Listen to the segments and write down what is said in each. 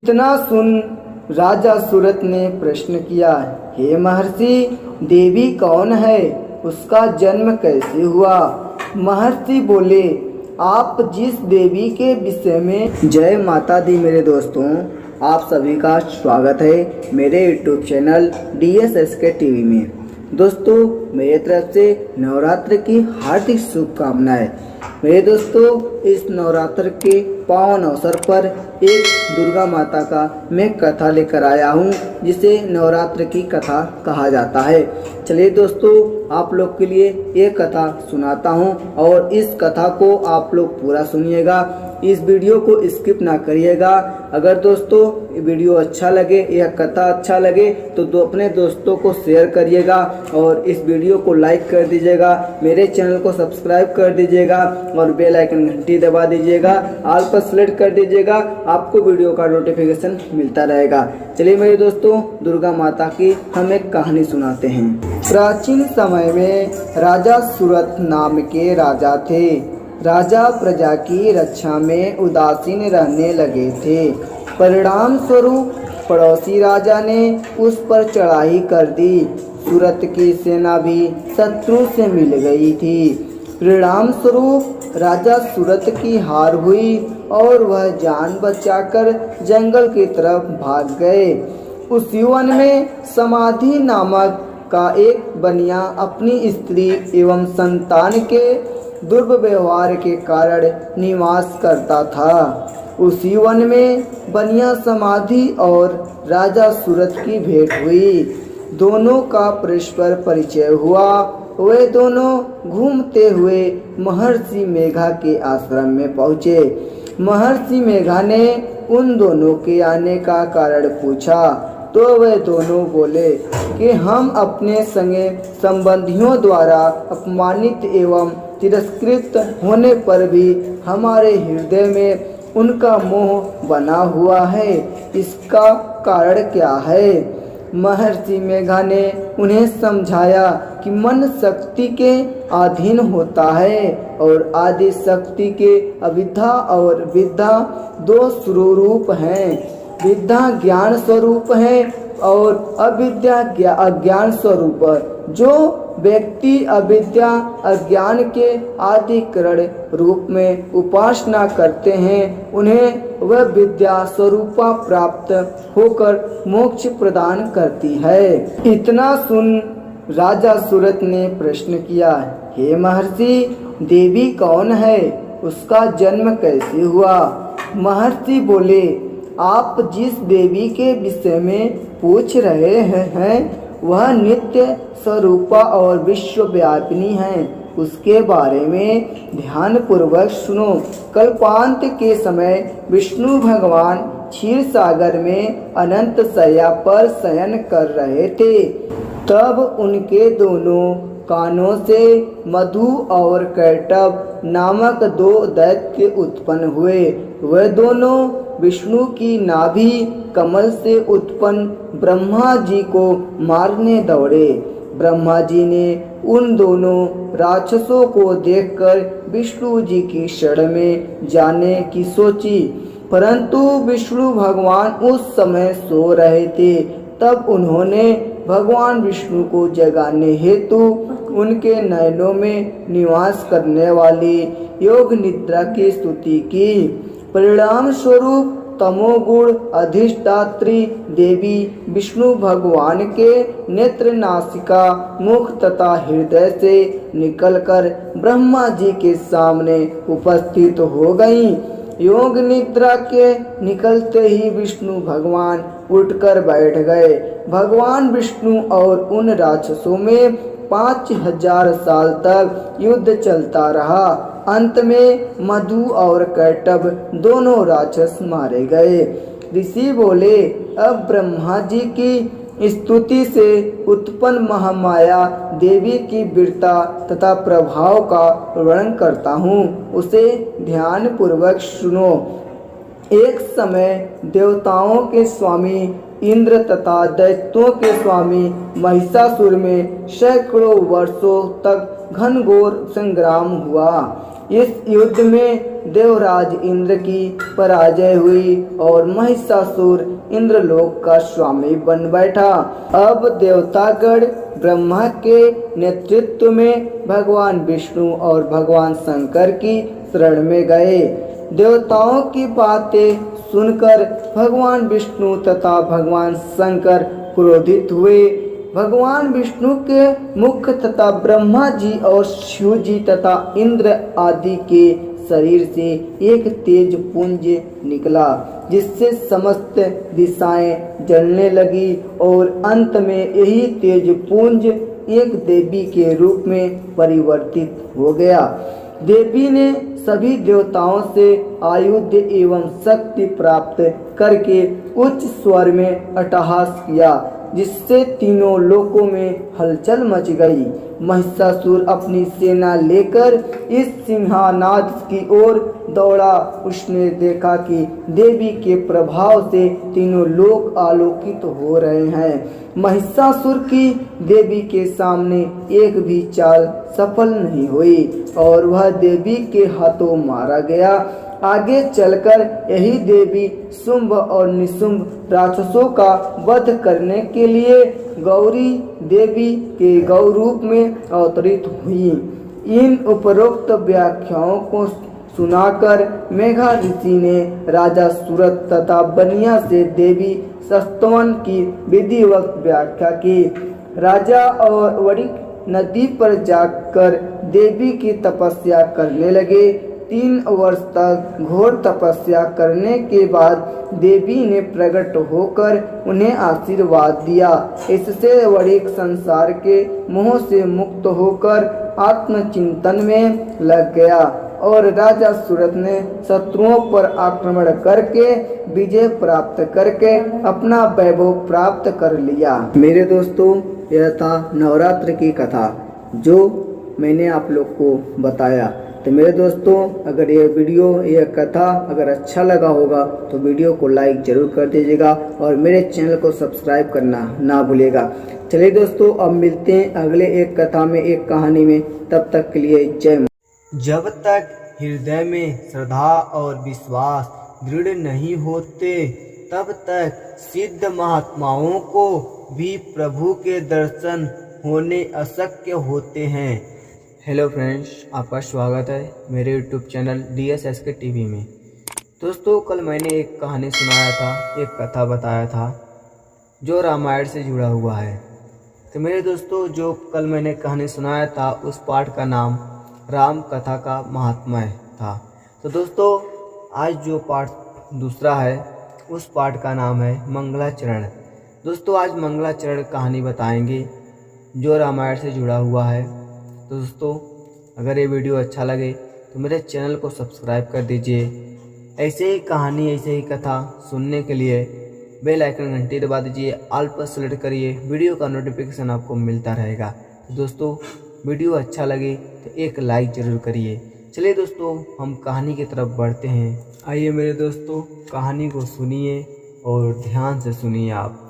इतना सुन राजा सूरत ने प्रश्न किया, हे महर्षि, देवी कौन है, उसका जन्म कैसे हुआ। महर्षि बोले, आप जिस देवी के विषय में। जय माता दी मेरे दोस्तों, आप सभी का स्वागत है मेरे YouTube चैनल DSSK टीवी में। दोस्तों, मेरे तरफ से नवरात्र की हार्दिक शुभकामनाएं। मेरे दोस्तों, इस नवरात्र के पावन अवसर पर एक दुर्गा माता का मैं कथा लेकर आया हूँ, जिसे नवरात्र की कथा कहा जाता है। चलिए दोस्तों, आप लोग के लिए ये कथा सुनाता हूँ और इस कथा को आप लोग पूरा सुनिएगा। इस वीडियो को स्किप ना करिएगा। अगर दोस्तों वीडियो अच्छा लगे या कथा अच्छा लगे तो अपने दोस्तों को शेयर करिएगा और इस वीडियो को लाइक कर दीजिएगा। मेरे चैनल को सब्सक्राइब कर दीजिएगा और बेल आइकन घंटी दबा दीजिएगा, ऑल पर सेलेक्ट कर दीजिएगा। आपको वीडियो का नोटिफिकेशन मिलता रहेगा। चलिए मेरे दोस्तों, दुर्गा माता की हम एक कहानी सुनाते हैं। प्राचीन समय में राजा सूरत नाम के राजा थे। राजा प्रजा की रक्षा में उदासीन रहने लगे थे। परिणाम स्वरूप पड़ोसी राजा ने उस पर चढ़ाई कर दी। सूरत की सेना भी शत्रु से मिल गई थी। परिणाम स्वरूप राजा सूरत की हार हुई और वह जान बचाकर जंगल की तरफ भाग गए। उस युवन में समाधि नामक का एक बनिया अपनी स्त्री एवं संतान के दुर्व्यवहार के कारण निवास करता था। उस युवन में बनिया समाधि और राजा सूरत की भेंट हुई। दोनों का परस्पर परिचय हुआ। वे दोनों घूमते हुए महर्षि मेघा के आश्रम में पहुँचे। महर्षि मेघा ने उन दोनों के आने का कारण पूछा तो वे दोनों बोले कि हम अपने संगे संबंधियों द्वारा अपमानित एवं तिरस्कृत होने पर भी हमारे हृदय में उनका मोह बना हुआ है। इसका कारण क्या है। महर्षि मेघा ने उन्हें समझाया कि मन शक्ति के अधीन होता है और आदि शक्ति के अविद्या और विद्या दो स्वरूप हैं। विद्या ज्ञान स्वरूप है और अविद्या अज्ञान स्वरूप। जो व्यक्ति अविद्या अज्ञान के आदिकरण रूप में उपासना करते हैं, उन्हें वह विद्या स्वरूपा प्राप्त होकर मोक्ष प्रदान करती है। इतना सुन राजा सूरत ने प्रश्न किया, हे महर्षि, देवी कौन है, उसका जन्म कैसे हुआ। महर्षि बोले, आप जिस देवी के विषय में पूछ रहे हैं वह नित्य स्वरूपा और विश्वव्यापिनी है। उसके बारे में ध्यान पूर्वक सुनो। कल्पांत के समय विष्णु भगवान क्षीर सागर में अनंत शैया पर शयन कर रहे थे। तब उनके दोनों कानों से मधु और कैटभ नामक दो दैत्य उत्पन्न हुए। वे दोनों विष्णु की नाभि कमल से उत्पन्न ब्रह्मा जी को मारने दौड़े। ब्रह्मा जी ने उन दोनों राक्षसों को देखकर विष्णु जी की शरण में जाने की सोची, परंतु विष्णु भगवान उस समय सो रहे थे। तब उन्होंने भगवान विष्णु को जगाने हेतु उनके नयनों में निवास करने वाली योग निद्रा की स्तुति की। परिणाम स्वरूप तमोगुण अधिष्ठात्री देवी विष्णु भगवान के नेत्र, नासिका, मुख तथा हृदय से निकलकर ब्रह्मा जी के सामने उपस्थित हो गईं। योग निद्रा के निकलते ही विष्णु भगवान उठकर बैठ गए। भगवान विष्णु और उन राक्षसों में 5000 साल तक युद्ध चलता रहा। अंत में मधु और कैटभ दोनों राक्षस मारे गए। ऋषि बोले, अब ब्रह्मा जी की स्तुति से उत्पन्न महामाया देवी की वीरता तथा प्रभाव का वर्णन करता हूँ, उसे ध्यान पूर्वक सुनो। एक समय देवताओं के स्वामी इंद्र तथा दैत्यों के स्वामी महिषासुर में सैकड़ों वर्षों तक घनघोर संग्राम हुआ। इस युद्ध में देवराज इंद्र की पराजय हुई और महिषासुर इंद्रलोक का स्वामी बन बैठा। अब देवतागण ब्रह्मा के नेतृत्व में भगवान विष्णु और भगवान शंकर की शरण में गए। देवताओं की बातें सुनकर भगवान विष्णु तथा भगवान शंकर क्रोधित हुए। भगवान विष्णु के मुख तथा ब्रह्मा जी और शिव जी तथा इंद्र आदि के शरीर से एक तेज पुंज निकला, जिससे समस्त दिशाएं जलने लगी और अंत में यही तेज पुंज एक देवी के रूप में परिवर्तित हो गया। देवी ने सभी देवताओं से आयुध एवं शक्ति प्राप्त करके उच्च स्वर में अट्टहास किया, जिससे तीनों लोकों में हलचल मच गई। महिषासुर अपनी सेना लेकर इस सिंहनाद की ओर दौड़ा। उसने देखा कि देवी के प्रभाव से तीनों लोक आलोकित हो रहे हैं। महिषासुर की देवी के सामने एक भी चाल सफल नहीं हुई और वह देवी के हाथों मारा गया। आगे चलकर यही देवी शुंभ और निशुंभ राक्षसों का वध करने के लिए गौरी देवी के गौ रूप में अवतरित हुई। इन उपरोक्त व्याख्याओं को सुनाकर मेघा ऋषि ने राजा सूरत तथा बनिया से देवी स्तवन की विधिवत व्याख्या की। राजा और वणिक नदी पर जाकर देवी की तपस्या करने लगे। 3 वर्ष तक घोर तपस्या करने के बाद देवी ने प्रकट होकर उन्हें आशीर्वाद दिया। इससे वणिक संसार के मोह से मुक्त होकर आत्मचिंतन में लग गया और राजा सूरत ने शत्रुओं पर आक्रमण करके विजय प्राप्त करके अपना वैभव प्राप्त कर लिया। मेरे दोस्तों, यह था नवरात्र की कथा जो मैंने आप लोग को बताया। तो मेरे दोस्तों, अगर ये वीडियो यह कथा अगर अच्छा लगा होगा तो वीडियो को लाइक जरूर कर दीजिएगा और मेरे चैनल को सब्सक्राइब करना ना भूलिएगा। चलिए दोस्तों, अब मिलते हैं अगले एक कथा में, एक कहानी में। तब तक के लिए जय मां। जब तक हृदय में श्रद्धा और विश्वास दृढ़ नहीं होते तब तक सिद्ध महात्माओं को भी प्रभु के दर्शन होने अशक्य होते हैं। हेलो फ्रेंड्स, आपका स्वागत है मेरे यूट्यूब चैनल DSSK TV में। दोस्तों, कल मैंने एक कहानी सुनाया था, एक कथा बताया था जो रामायण से जुड़ा हुआ है। तो मेरे दोस्तों, जो कल मैंने कहानी सुनाया था उस पाठ का नाम राम कथा का महात्म्य था। तो दोस्तों, आज जो पाठ दूसरा है उस पाठ का नाम है मंगलाचरण। दोस्तों, आज मंगलाचरण कहानी बताएंगे जो रामायण से जुड़ा हुआ है। तो दोस्तों, अगर ये वीडियो अच्छा लगे तो मेरे चैनल को सब्सक्राइब कर दीजिए। ऐसे ही कहानी, ऐसे ही कथा सुनने के लिए बेल आइकन घंटी दबा दीजिए, ऑल पर सेलेक्ट करिए, वीडियो का नोटिफिकेशन आपको मिलता रहेगा। तो दोस्तों, वीडियो अच्छा लगे तो एक लाइक ज़रूर करिए। चलिए दोस्तों, हम कहानी की तरफ बढ़ते हैं। आइए मेरे दोस्तों, कहानी को सुनिए और ध्यान से सुनिए आप।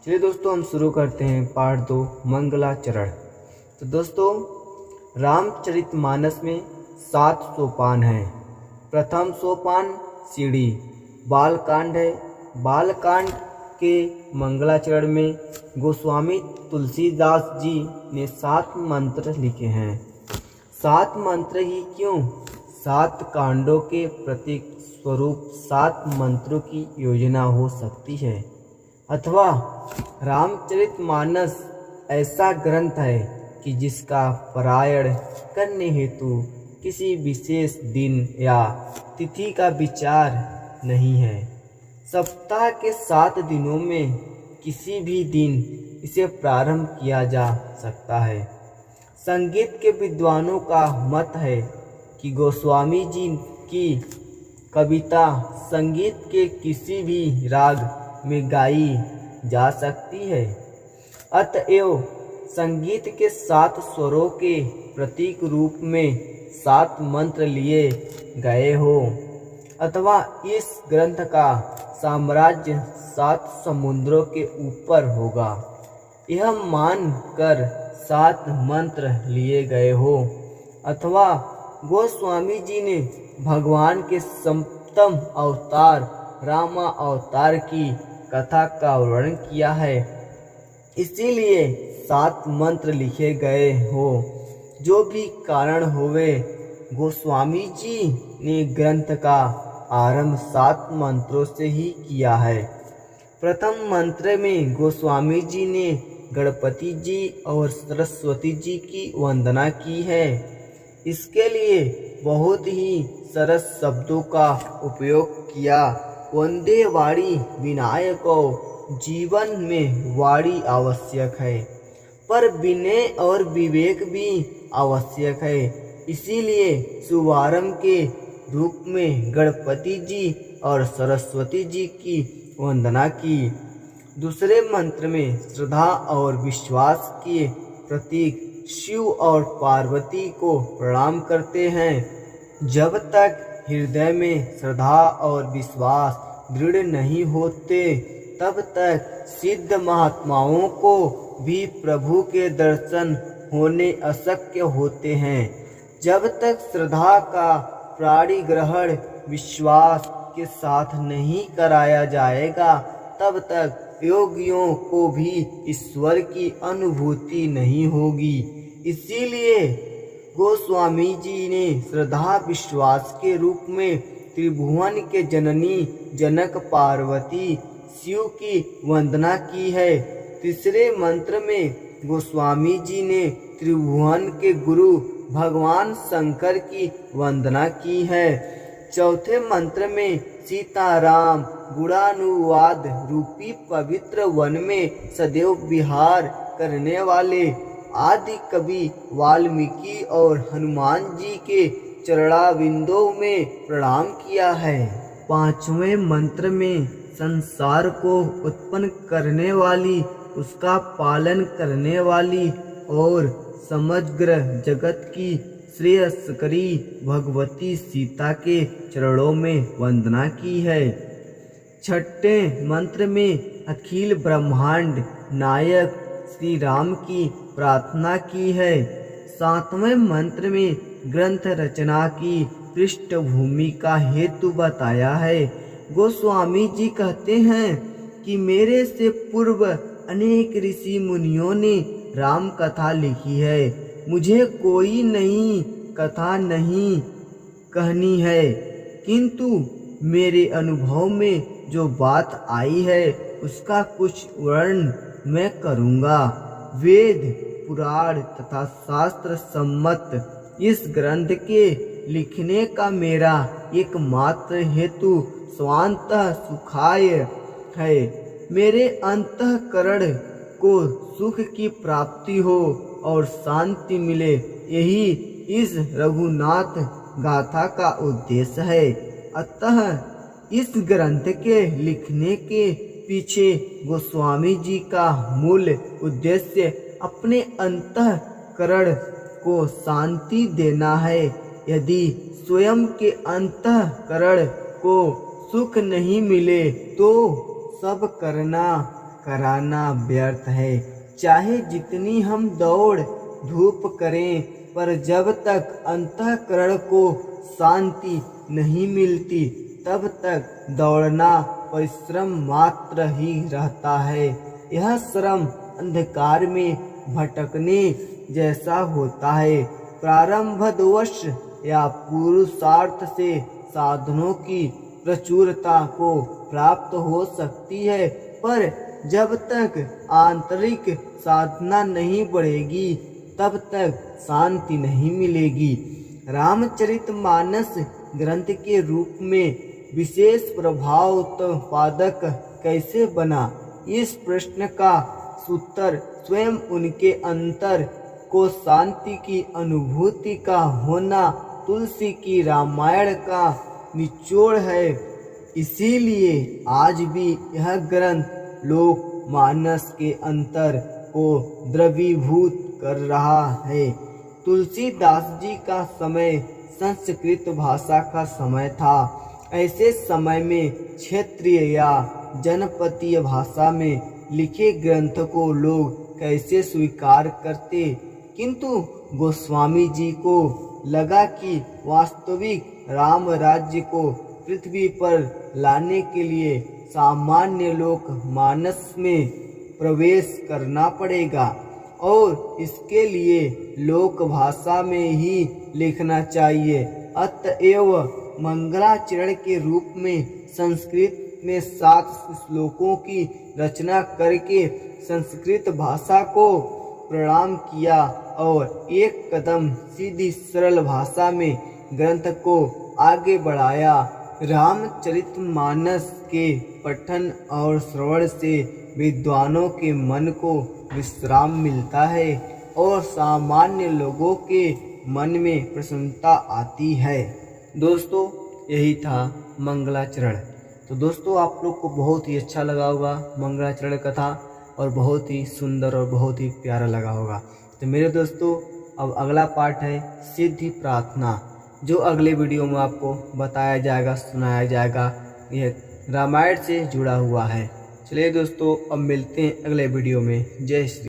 चलिए दोस्तों, हम शुरू करते हैं पार्ट 2 मंगलाचरण। तो दोस्तों, रामचरितमानस में 7 सोपान हैं। प्रथम सोपान सीढ़ी बालकांड है। बालकांड के मंगलाचरण में गोस्वामी तुलसीदास जी ने 7 मंत्र लिखे हैं। 7 मंत्र ही क्यों, 7 कांडों के प्रतीक स्वरूप 7 मंत्रों की योजना हो सकती है। अथवा रामचरितमानस ऐसा ग्रंथ है कि जिसका पारायण करने हेतु किसी विशेष दिन या तिथि का विचार नहीं है। सप्ताह के 7 दिनों में किसी भी दिन इसे प्रारंभ किया जा सकता है। संगीत के विद्वानों का मत है कि गोस्वामी जी की कविता संगीत के किसी भी राग में गाई जा सकती है। अतएव संगीत के 7 स्वरों के प्रतीक रूप में 7 मंत्र लिए गए हो। अथवा इस ग्रंथ का साम्राज्य 7 समुद्रों के ऊपर होगा, यह मान कर 7 मंत्र लिए गए हो। अथवा गोस्वामी जी ने भगवान के सप्तम अवतार रामा अवतार की कथा का वर्णन किया है, इसीलिए 7 मंत्र लिखे गए हो। जो भी कारण होवे, गोस्वामी जी ने ग्रंथ का आरंभ 7 मंत्रों से ही किया है। प्रथम मंत्र में गोस्वामी जी ने गणपति जी और सरस्वती जी की वंदना की है। इसके लिए बहुत ही सरस शब्दों का उपयोग किया। वंदे वाणी विनायको, जीवन में वाणी आवश्यक है, पर विनय और विवेक भी आवश्यक है। इसीलिए शुभारंभ के रूप में गणपति जी और सरस्वती जी की वंदना की। दूसरे मंत्र में श्रद्धा और विश्वास के प्रतीक शिव और पार्वती को प्रणाम करते हैं। जब तक हृदय में श्रद्धा और विश्वास दृढ़ नहीं होते, तब तक सिद्ध महात्माओं को भी प्रभु के दर्शन होने अशक्य होते हैं। जब तक श्रद्धा का प्राणिग्रहण विश्वास के साथ नहीं कराया जाएगा, तब तक योगियों को भी ईश्वर की अनुभूति नहीं होगी। इसीलिए गोस्वामी जी ने श्रद्धा विश्वास के रूप में त्रिभुवन के जननी जनक पार्वती शिव की वंदना की है। तीसरे मंत्र में गोस्वामी जी ने त्रिभुवन के गुरु भगवान शंकर की वंदना की है। चौथे मंत्र में सीताराम गुणानुवाद रूपी पवित्र वन में सदैव विहार करने वाले आदि कवि वाल्मीकि और हनुमान जी के चरणाविंदों में प्रणाम किया है। पांचवें मंत्र में संसार को उत्पन्न करने वाली, उसका पालन करने वाली और समग्र जगत की श्रेयस्करी भगवती सीता के चरणों में वंदना की है। छठे मंत्र में अखिल ब्रह्मांड नायक श्री राम की प्रार्थना की है। सातवें मंत्र में ग्रंथ रचना की पृष्ठभूमि का हेतु बताया है। गोस्वामी जी कहते हैं कि मेरे से पूर्व अनेक ऋषि मुनियों ने राम कथा लिखी है। मुझे कोई नई कथा नहीं कहनी है, किंतु मेरे अनुभव में जो बात आई है उसका कुछ वर्णन मैं करूँगा। वेद पुराण तथा शास्त्र सम्मत इस ग्रंथ के लिखने का मेरा एकमात्र हेतु स्वांतः सुखाय है। मेरे अंतःकरण को सुख की प्राप्ति हो और शांति मिले, यही इस रघुनाथ गाथा का उद्देश्य है। अतः इस ग्रंथ के लिखने के पीछे गोस्वामी जी का मूल उद्देश्य अपने अंतःकरण को शांति देना है। यदि स्वयं के अंतःकरण को सुख नहीं मिले तो सब करना कराना व्यर्थ है। चाहे जितनी हम दौड़ धूप करें, पर जब तक अंतःकरण को शांति नहीं मिलती, तब तक दौड़ना परिश्रम मात्र ही रहता है। यह श्रम अंधकार में भटकने जैसा होता है। प्रारंभवश या पुरुषार्थ से साधनों की प्रचुरता को प्राप्त हो सकती है, पर जब तक आंतरिक साधना नहीं बढ़ेगी, तब तक शांति नहीं मिलेगी। रामचरितमानस ग्रंथ के रूप में विशेष प्रभाव उत्पादक कैसे बना? इस प्रश्न का उत्तर स्वयं उनके अंतर को शांति की अनुभूति का होना तुलसी की रामायण का निचोड़ है। इसीलिए आज भी यह ग्रंथ लोक मानस के अंतर को द्रवीभूत कर रहा है। तुलसीदास जी का समय संस्कृत भाषा का समय था। ऐसे समय में क्षेत्रीय या जनपदीय भाषा में लिखे ग्रंथ को लोग कैसे स्वीकार करते? किंतु गोस्वामी जी को लगा कि वास्तविक राम राज्य को पृथ्वी पर लाने के लिए सामान्य लोक मानस में प्रवेश करना पड़ेगा और इसके लिए लोक भाषा में ही लिखना चाहिए। अतएव मंगलाचरण के रूप में संस्कृत में 7 श्लोकों की रचना करके संस्कृत भाषा को प्रणाम किया और एक कदम सीधी सरल भाषा में ग्रंथ को आगे बढ़ाया। रामचरितमानस के पठन और श्रवण से विद्वानों के मन को विश्राम मिलता है और सामान्य लोगों के मन में प्रसन्नता आती है। दोस्तों, यही था मंगलाचरण। तो दोस्तों, आप लोग को बहुत ही अच्छा लगा होगा मंगलाचरण कथा और बहुत ही सुंदर और बहुत ही प्यारा लगा होगा। तो मेरे दोस्तों, अब अगला पार्ट है सिद्धि प्रार्थना, जो अगले वीडियो में आपको बताया जाएगा, सुनाया जाएगा। यह रामायण से जुड़ा हुआ है। चलिए दोस्तों, अब मिलते हैं अगले वीडियो में। जय श्री